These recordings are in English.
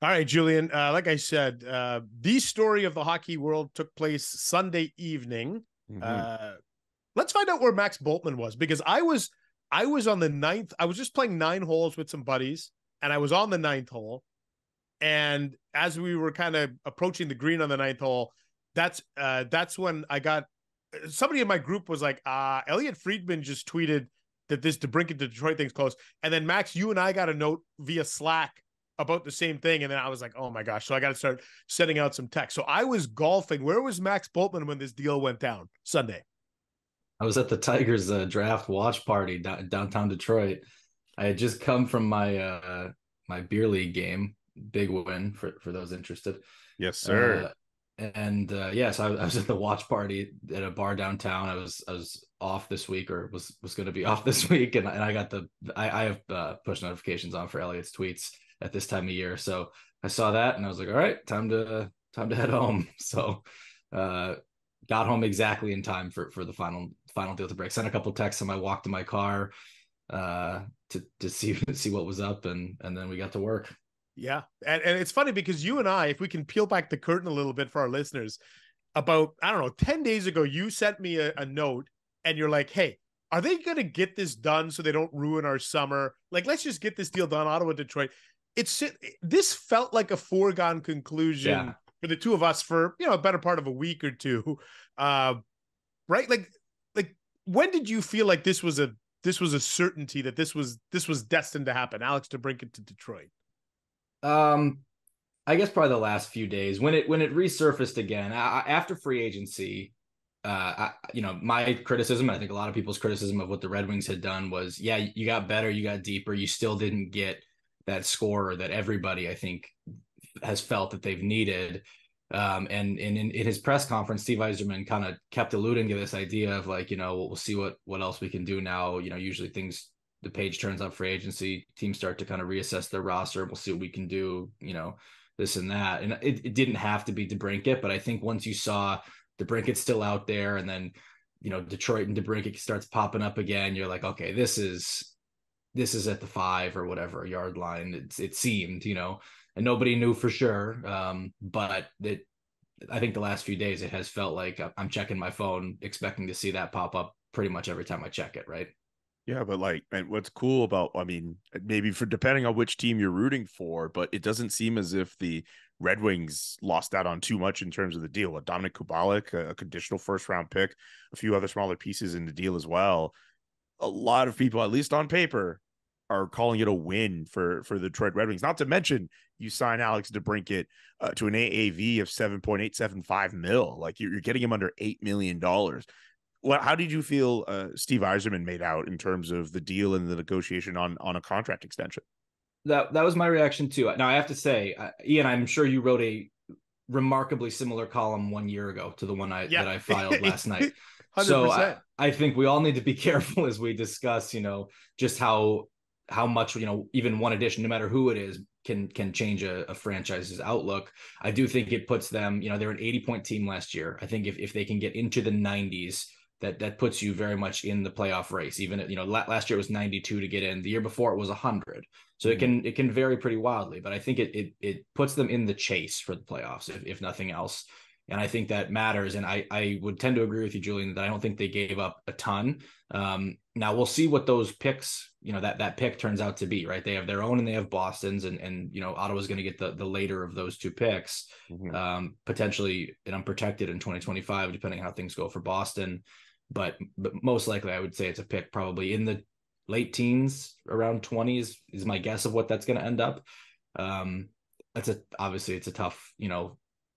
All right, Julian. Like I said, the story of the hockey world took place Sunday evening. Mm-hmm. Uh, let's find out where Max Bultman was, because I was on the ninth. I was just playing 9 holes with some buddies, and I was on the ninth hole. And as we were kind of approaching the green on the ninth hole, that's when I got somebody in my group was like, Elliot Friedman just tweeted that this DeBrincat to Detroit thing's close. And then Max, you and I got a note via Slack about the same thing. And then I was like, oh my gosh. So I got to start sending out some text. So I was golfing. Where was Max Bultman when this deal went down Sunday? I was at the Tigers draft watch party downtown Detroit. I had just come from my beer league game, big win for those interested. Yes, sir. So I was at the watch party at a bar downtown. I was off this week, or was going to be off this week, and I got I have push notifications on for Elliot's tweets at this time of year. So I saw that and I was like, all right, time to head home. So got home exactly in time for the final deal to break. Sent a couple texts on my walk to my car to see what was up, and then we got to work. Yeah. And it's funny because you and I, if we can peel back the curtain a little bit for our listeners, about, I don't know, 10 days ago, you sent me a note and you're like, hey, are they going to get this done so they don't ruin our summer? Like, let's just get this deal done, Ottawa, Detroit. This felt like a foregone conclusion for the two of us for, a better part of a week or two. Right? Like when did you feel like this was a certainty that this was destined to happen? Alex DeBrincat to Detroit. I guess probably the last few days when it resurfaced again after free agency. My criticism, and I think a lot of people's criticism of what the Red Wings had done was, you got better, you got deeper, you still didn't get that scorer that everybody, I think, has felt that they've needed. And in his press conference, Steve Yzerman kind of kept alluding to this idea of like, we'll see what else we can do now. Usually the page turns up free agency, teams start to kind of reassess their roster. We'll see what we can do, this and that. And it didn't have to be DeBrincat, but I think once you saw DeBrincat still out there, and then, Detroit and DeBrincat starts popping up again, you're like, okay, this is at the 5 or whatever yard line. It seemed, and nobody knew for sure. But I think the last few days, it has felt like I'm checking my phone, expecting to see that pop up pretty much every time I check it. Right. Yeah, but and what's cool about, maybe for depending on which team you're rooting for, but it doesn't seem as if the Red Wings lost out on too much in terms of the deal. Dominic Kubalik, a conditional first-round pick, a few other smaller pieces in the deal as well. A lot of people, at least on paper, are calling it a win for the Detroit Red Wings. Not to mention, you sign Alex DeBrincat to an AAV of $7.875 million. Like you're getting him under $8 million. How did you feel Steve Yzerman made out in terms of the deal and the negotiation on a contract extension? That was my reaction too. Now I have to say, Ian, I'm sure you wrote a remarkably similar column 1 year ago to the one that I filed last night. 100%. So I think we all need to be careful as we discuss, just how much, even one addition, no matter who it is, can change a franchise's outlook. I do think it puts them, they're an 80-point team last year. I think if they can get into the 90s, that puts you very much in the playoff race. Even, last year it was 92 to get in. The year before it was 100. So it can vary pretty wildly, but I think it puts them in the chase for the playoffs, if nothing else. And I think that matters. And I would tend to agree with you, Julian, that I don't think they gave up a ton. Now we'll see what those picks, that pick turns out to be, right? They have their own and they have Boston's, and Ottawa's going to get the later of those two picks, potentially an unprotected in 2025, depending on how things go for Boston. But most likely I would say it's a pick probably in the late teens, around 20s is my guess of what that's going to end up. Obviously it's a tough,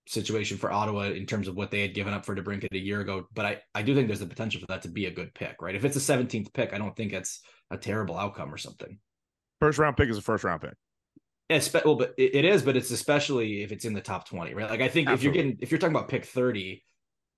situation for Ottawa in terms of what they had given up for DeBrincat a year ago. But I do think there's the potential for that to be a good pick, right? If it's a 17th pick, I don't think that's a terrible outcome or something. First round pick is a first round pick. But it is, but it's especially if it's in the top 20, right? Like I think Absolutely. if you're talking about pick 30,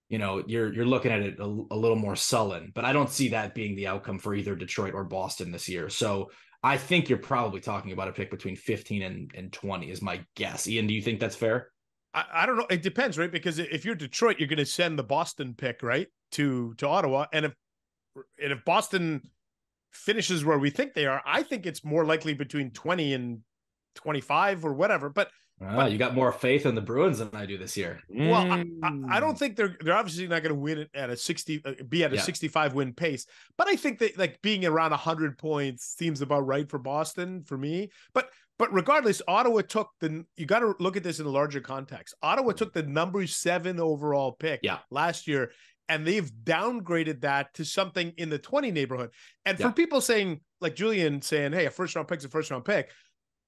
you're looking at it a little more sullen, but I don't see that being the outcome for either Detroit or Boston this year. So I think you're probably talking about a pick between 15 and 20 is my guess. Ian, do you think that's fair? I don't know. It depends, right? Because if you're Detroit, you're going to send the Boston pick, right, to Ottawa. And if Boston finishes where we think they are, I think it's more likely between 20 and 25 or whatever. But But You got more faith in the Bruins than I do this year. well, I don't think they're obviously not going to win it at a 60, be at a 65 win pace. But I think that like being around 100 points seems about right for Boston for me. But regardless, Ottawa took you got to look at this in a larger context. Ottawa took the number 7 overall pick last year, and they've downgraded that to something in the 20 neighborhood. And for people saying, like Julian saying, hey, a first round pick's a first round pick.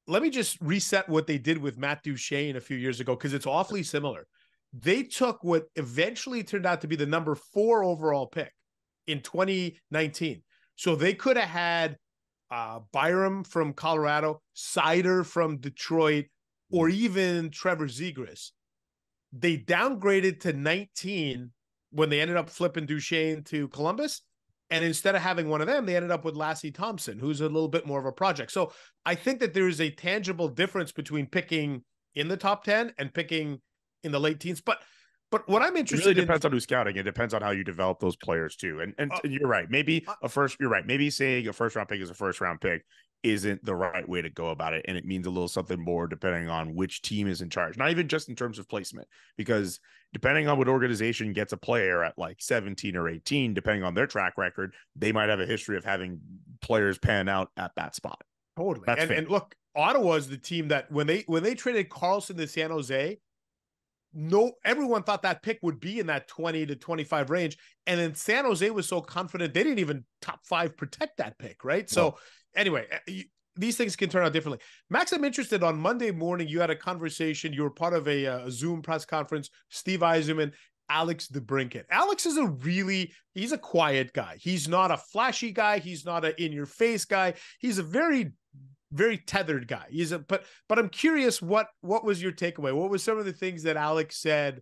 Let me just reset what they did with Matt Duchene a few years ago, because it's awfully similar. They took what eventually turned out to be the number 4 overall pick in 2019. So they could have had Byram from Colorado, Seider from Detroit, or even Trevor Zegras. They downgraded to 19 when they ended up flipping Duchene to Columbus. And instead of having one of them, they ended up with Lassie Thompson, who's a little bit more of a project. So I think that there is a tangible difference between picking in the top 10 and picking in the late teens. But what I'm interested in, it really depends on who's scouting. It depends on how you develop those players too. And you're right. Maybe you're right. Maybe saying a first round pick is a first round pick isn't the right way to go about it. And it means a little something more depending on which team is in charge, not even just in terms of placement, because depending on what organization gets a player at like 17 or 18, depending on their track record, they might have a history of having players pan out at that spot. Totally. And look, Ottawa is the team that when they traded Carlson to San Jose, everyone thought that pick would be in that 20 to 25 range. And then San Jose was so confident they didn't even top 5 protect that pick, right? So anyway, these things can turn out differently. Max, I'm interested, on Monday morning, you had a conversation. You were part of a Zoom press conference. Steve Yzerman, Alex DeBrincat. Alex is he's a quiet guy. He's not a flashy guy. He's not an in-your-face guy. He's a very, very tethered guy. But I'm curious, what was your takeaway? What was some of the things that Alex said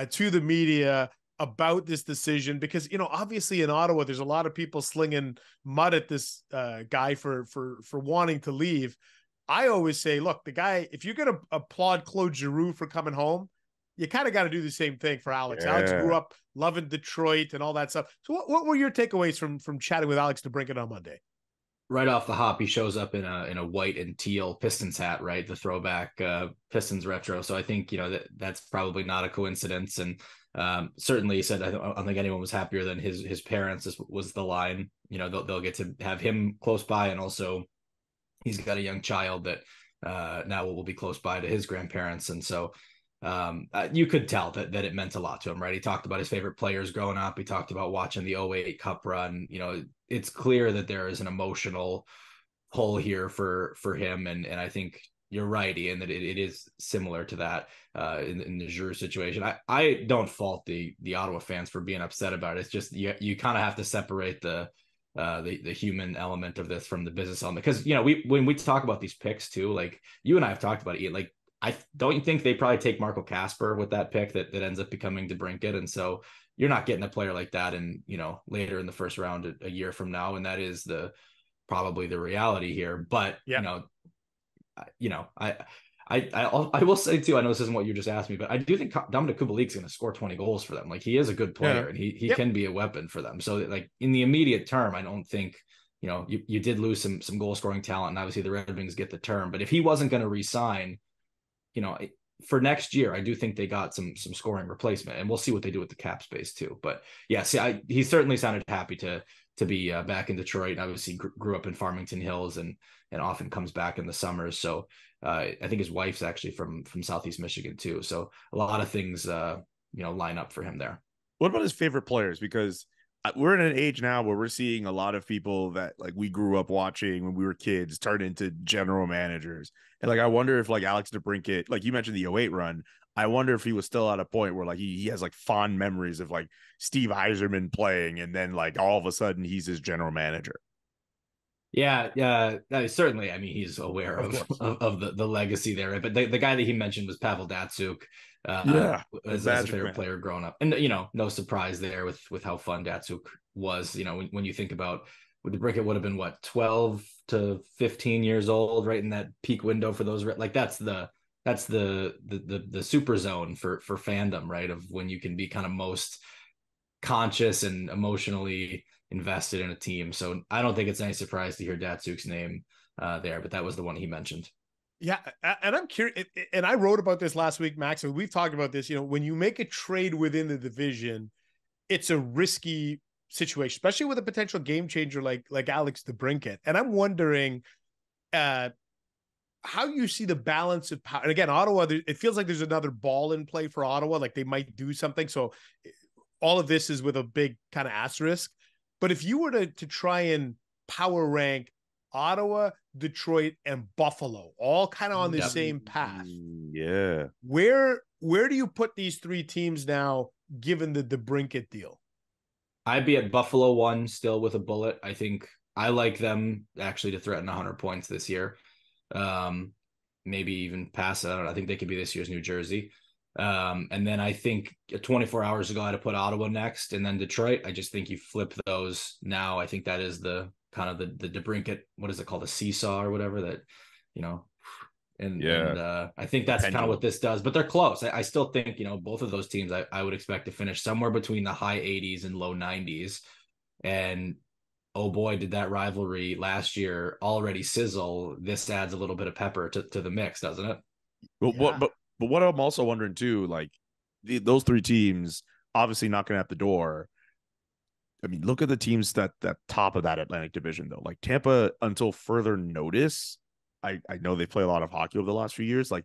to the media about this decision? Because, obviously in Ottawa, there's a lot of people slinging mud at this guy for wanting to leave. I always say, look, the guy, if you're going to applaud Claude Giroux for coming home, you kind of got to do the same thing for Alex. Yeah. Alex grew up loving Detroit and all that stuff. So what were your takeaways from chatting with Alex DeBrincat on Monday? Right off the hop, he shows up in a white and teal Pistons hat, right? The throwback Pistons retro. So I think, that's probably not a coincidence. And certainly he said, I don't think anyone was happier than his parents. This was the line. They'll get to have him close by, and also he's got a young child that now will be close by to his grandparents. And so you could tell that it meant a lot to him, right? He talked about his favorite players growing up. He talked about watching the 08 Cup run. It's clear that there is an emotional hole here for him. And I think you're right, Ian, that it is similar to that in the Giroux situation. I don't fault the Ottawa fans for being upset about it. It's just you kind of have to separate the human element of this from the business element. Because, when we talk about these picks too, like you and I have talked about it, like, I don't think they probably take Marco Kasper with that pick that ends up becoming DeBrincat. And so you're not getting a player like that in, later in the first round a year from now. And that is probably the reality here. But, I will say too, I know this isn't what you just asked me, but I do think Dominik Kubalik's going to score 20 goals for them. Like, he is a good player and he can be a weapon for them. So like in the immediate term, I don't think, you did lose some goal scoring talent, and obviously the Red Wings get the term, but if he wasn't going to re-sign, for next year, I do think they got some scoring replacement, and we'll see what they do with the cap space too. But yeah, he certainly sounded happy to be back in Detroit, and obviously grew up in Farmington Hills and often comes back in the summers. So I think his wife's actually from Southeast Michigan too. So a lot of things, line up for him there. What about his favorite players? Because we're in an age now where we're seeing a lot of people that like we grew up watching when we were kids turn into general managers. And like, I wonder if like Alex DeBrincat, like you mentioned the 08 run, I wonder if he was still at a point where like he has like fond memories of like Steve Yzerman playing, and then like all of a sudden he's his general manager. Yeah, certainly. I mean, he's aware of the legacy there, but the guy that he mentioned was Pavel Datsyuk. As a favorite player growing up, and no surprise there with how fun Datsyuk was. When you think about, with DeBrincat would have been what, 12 to 15 years old, right in that peak window for those. Like that's the super zone for fandom, right? Of when you can be kind of most conscious and emotionally invested in a team. So I don't think it's any surprise to hear Datsyuk's name there, but that was the one he mentioned. Yeah, and I'm curious, and I wrote about this last week, Max, and we've talked about this. When you make a trade within the division, it's a risky situation, especially with a potential game changer like Alex DeBrincat. And I'm wondering how you see the balance of power. And again, Ottawa, it feels like there's another ball in play for Ottawa, like they might do something. So all of this is with a big kind of asterisk. But if you were to try and power rank Ottawa, Detroit, and Buffalo, all kind of on the same path. Yeah. Where do you put these three teams now, given the DeBrincat deal? I'd be at Buffalo 1 still with a bullet. I think I like them actually to threaten 100 points this year. Maybe even pass it. I think they could be this year's New Jersey. And then I think 24 hours ago, I had to put Ottawa next and then Detroit. I just think you flip those now. I think that is the kind of the DeBrincat, what is it called? A seesaw or whatever that, and I think that's kind of what this does, but they're close. I still think, both of those teams, I would expect to finish somewhere between the high 80s and low 90s. And oh boy, did that rivalry last year already sizzle. This adds a little bit of pepper to the mix, doesn't it? Well, yeah. But what I'm also wondering too, like those three teams obviously knocking at the door. I mean, look at the teams that top of that Atlantic division though. Like Tampa, until further notice, I know they play a lot of hockey over the last few years. Like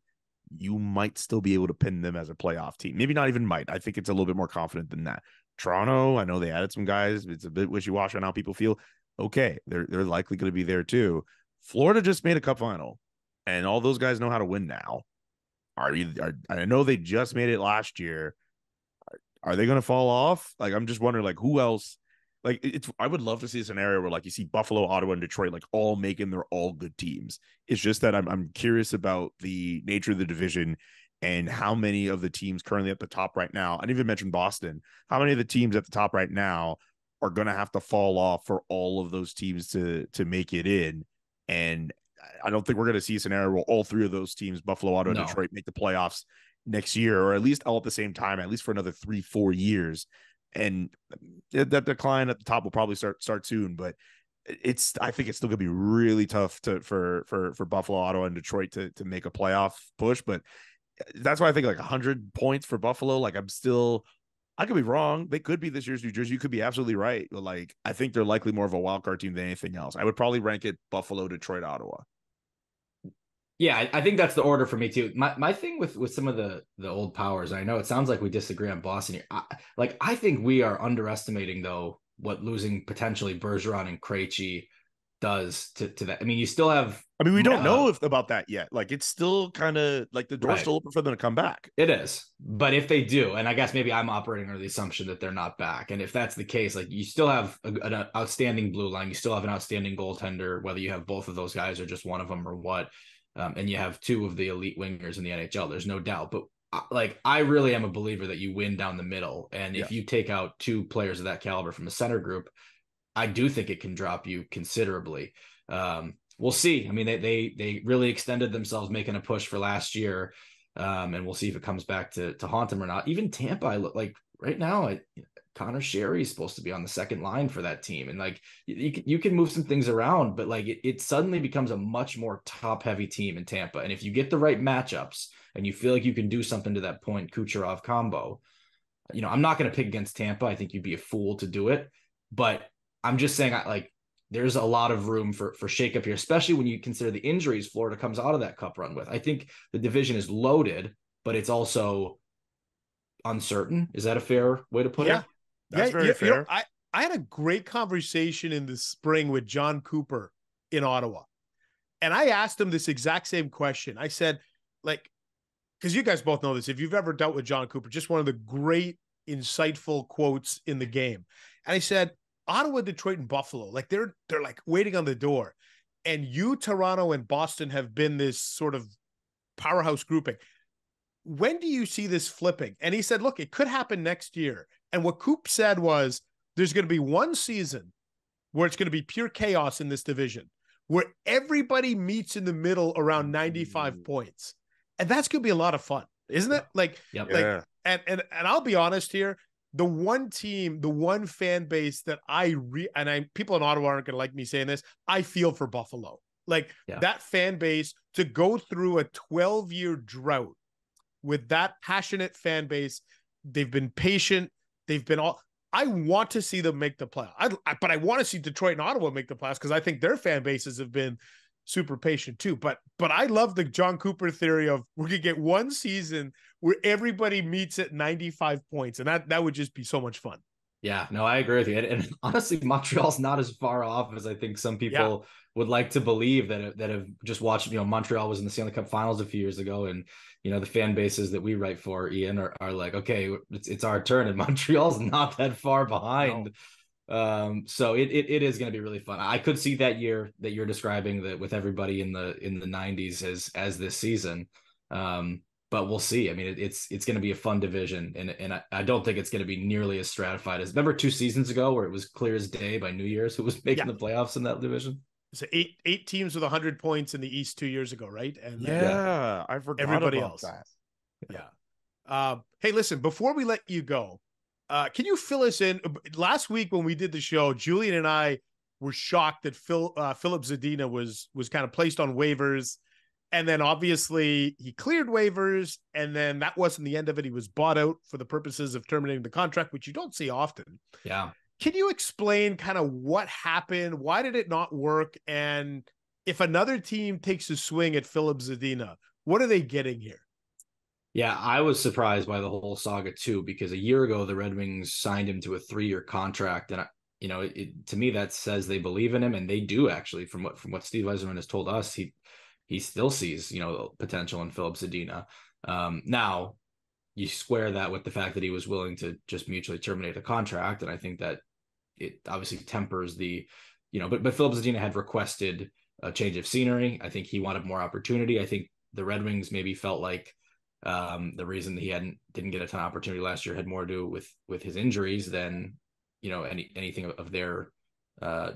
you might still be able to pin them as a playoff team. Maybe not even might. I think it's a little bit more confident than that. Toronto, I know they added some guys. It's a bit wishy-washy on how people feel. Okay, they're likely going to be there too. Florida just made a cup final, and all those guys know how to win now. I know they just made it last year. Are they going to fall off? Like, I'm just wondering, like, who else? Like, I would love to see a scenario where, like, you see Buffalo, Ottawa, and Detroit, like, all making their all good teams. It's just that I'm curious about the nature of the division and how many of the teams currently at the top right now. I didn't even mention Boston. How many of the teams at the top right now are going to have to fall off for all of those teams to make it in? And I don't think we're going to see a scenario where all three of those teams, Buffalo, Ottawa, and Detroit, make the playoffs next year, or at least all at the same time, at least for another 3-4 years. And that decline at the top will probably start soon, but I think it's still going to be really tough for Buffalo, Ottawa, and Detroit to make a playoff push. But that's why I think like 100 points for Buffalo. Like I could be wrong. They could be this year's New Jersey. You could be absolutely right. But like, I think they're likely more of a wild card team than anything else. I would probably rank it Buffalo, Detroit, Ottawa. Yeah, I think that's the order for me too. My thing with some of the old powers, I know it sounds like we disagree on Boston here. I think we are underestimating though what losing potentially Bergeron and Krejci does to that. I mean, you still have. I mean, we don't know about that yet. Like, it's still kind of like the door's still open for them to come back. It is, but if they do, and I guess maybe I'm operating under the assumption that they're not back, and if that's the case, like you still have an outstanding blue line, you still have an outstanding goaltender, whether you have both of those guys or just one of them or what. And you have two of the elite wingers in the NHL. There's no doubt. But I really am a believer that you win down the middle. And if you take out two players of that caliber from a center group, I do think it can drop you considerably. We'll see. I mean, they really extended themselves making a push for last year. And we'll see if it comes back to haunt them or not. Even Tampa, I look like right now, Connor Sherry is supposed to be on the second line for that team. And like, you can move some things around, but like it suddenly becomes a much more top heavy team in Tampa. And if you get the right matchups and you feel like you can do something to that point, Kucherov combo, I'm not going to pick against Tampa. I think you'd be a fool to do it, but I'm just saying there's a lot of room for shakeup here, especially when you consider the injuries Florida comes out of that cup run with. I think the division is loaded, but it's also uncertain. Is that a fair way to put it? That's very fair. I had a great conversation in the spring with John Cooper in Ottawa. And I asked him this exact same question. I said, like, because you guys both know this, if you've ever dealt with John Cooper, just one of the great, insightful quotes in the game. And I said, Ottawa, Detroit, and Buffalo, like they're like waiting on the door. And Toronto, and Boston have been this sort of powerhouse grouping. When do you see this flipping? And he said, look, it could happen next year. And what Coop said was there's going to be one season where it's going to be pure chaos in this division, where everybody meets in the middle around 95 points. And that's going to be a lot of fun, isn't it? And I'll be honest here, the one team, the one fan base that people in Ottawa aren't going to like me saying this, I feel for Buffalo. Like that fan base to go through a 12-year drought with that passionate fan base. They've been patient. They've been all. I want to see them make the playoffs. But I want to see Detroit and Ottawa make the playoffs because I think their fan bases have been super patient too. But I love the John Cooper theory of we're gonna get one season where everybody meets at 95 points, and that would just be so much fun. Yeah, no, I agree with you. And honestly, Montreal's not as far off as I think some people would like to believe that have just watched, Montreal was in the Stanley Cup Finals a few years ago. And, the fan bases that we write for, Ian, are like, okay, it's our turn. And Montreal's not that far behind. No. So it is going to be really fun. I could see that year that you're describing that with everybody in the 90s as this season. But we'll see. I mean, it's going to be a fun division, and I don't think it's going to be nearly as stratified as remember 2 seasons ago where it was clear as day by New Year's who was making the playoffs in that division. So eight teams with 100 points in the East 2 years ago, right? And I forgot everybody else. That. Yeah. Hey, listen, before we let you go, can you fill us in? Last week when we did the show, Julian and I were shocked that Philip Zadina was kind of placed on waivers. And then obviously he cleared waivers, and then that wasn't the end of it. He was bought out for the purposes of terminating the contract, which you don't see often. Yeah. Can you explain kind of what happened? Why did it not work? And if another team takes a swing at Philip Zadina, what are they getting here? Yeah, I was surprised by the whole saga too, because a year ago the Red Wings signed him to a 3-year contract, and to me that says they believe in him, and they do actually. From what Steve Yzerman has told us, he still sees, potential in Philip Zadina. Now you square that with the fact that he was willing to just mutually terminate the contract. And I think that it obviously tempers the, but Philip Zadina had requested a change of scenery. I think he wanted more opportunity. I think the Red Wings maybe felt like the reason he didn't get a ton of opportunity last year had more to do with his injuries than, anything of their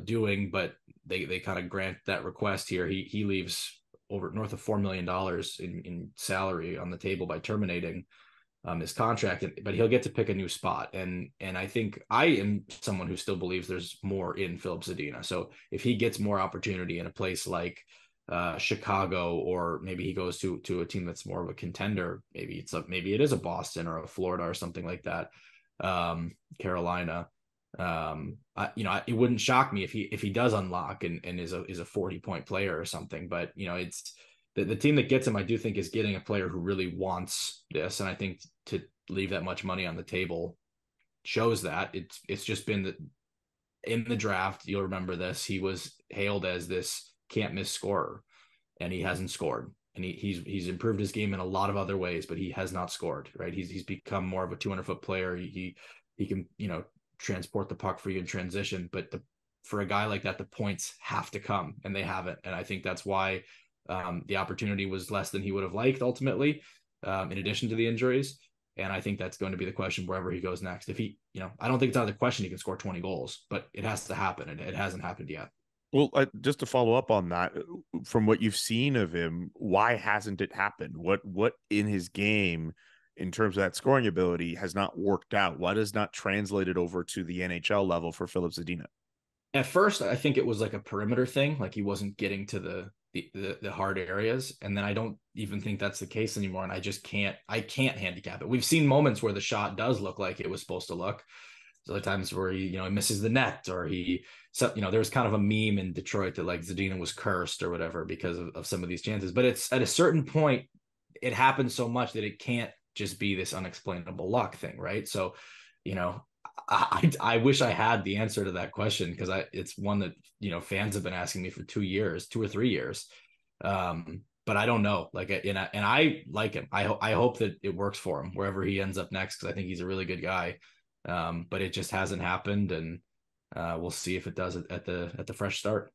doing, but they kind of grant that request here. He leaves over north of $4 million in salary on the table by terminating his contract, but he'll get to pick a new spot. And I think I am someone who still believes there's more in Philip Zadina. So if he gets more opportunity in a place like Chicago, or maybe he goes to a team that's more of a contender, maybe it is a Boston or a Florida or something like that, Carolina. It wouldn't shock me if he does unlock and is a 40-point player or something. But it's the team that gets him, I do think, is getting a player who really wants this, and I think to leave that much money on the table shows that it's just been that in the draft. You'll remember this. He was hailed as this can't miss scorer, and he hasn't scored. And he's improved his game in a lot of other ways, but he has not scored. Right? He's become more of a 200-foot player. He can transport the puck for you in transition, but for a guy like that, the points have to come, and they haven't. And I think that's why the opportunity was less than he would have liked ultimately, in addition to the injuries. And I think that's going to be the question wherever he goes next. If he, I don't think it's out of the question he can score 20 goals, but it has to happen, and it hasn't happened yet. Well, just to follow up on that, from what you've seen of him, why hasn't it happened? What in his game, in terms of that scoring ability, has not worked out? Why does not translated over to the NHL level for Philip Zadina? At first, I think it was like a perimeter thing. Like he wasn't getting to the hard areas. And then I don't even think that's the case anymore. And I can't handicap it. We've seen moments where the shot does look like it was supposed to look. So other times where he misses the net, or there was kind of a meme in Detroit that like Zadina was cursed or whatever because of some of these chances. But it's at a certain point, it happens so much that it can't just be this unexplainable luck thing, right? So, I wish I had the answer to that question, because it's one that fans have been asking me for 2 or 3 years, but I don't know. Like, and I like him. I hope that it works for him wherever he ends up next, because I think he's a really good guy. But it just hasn't happened, and we'll see if it does at the fresh start.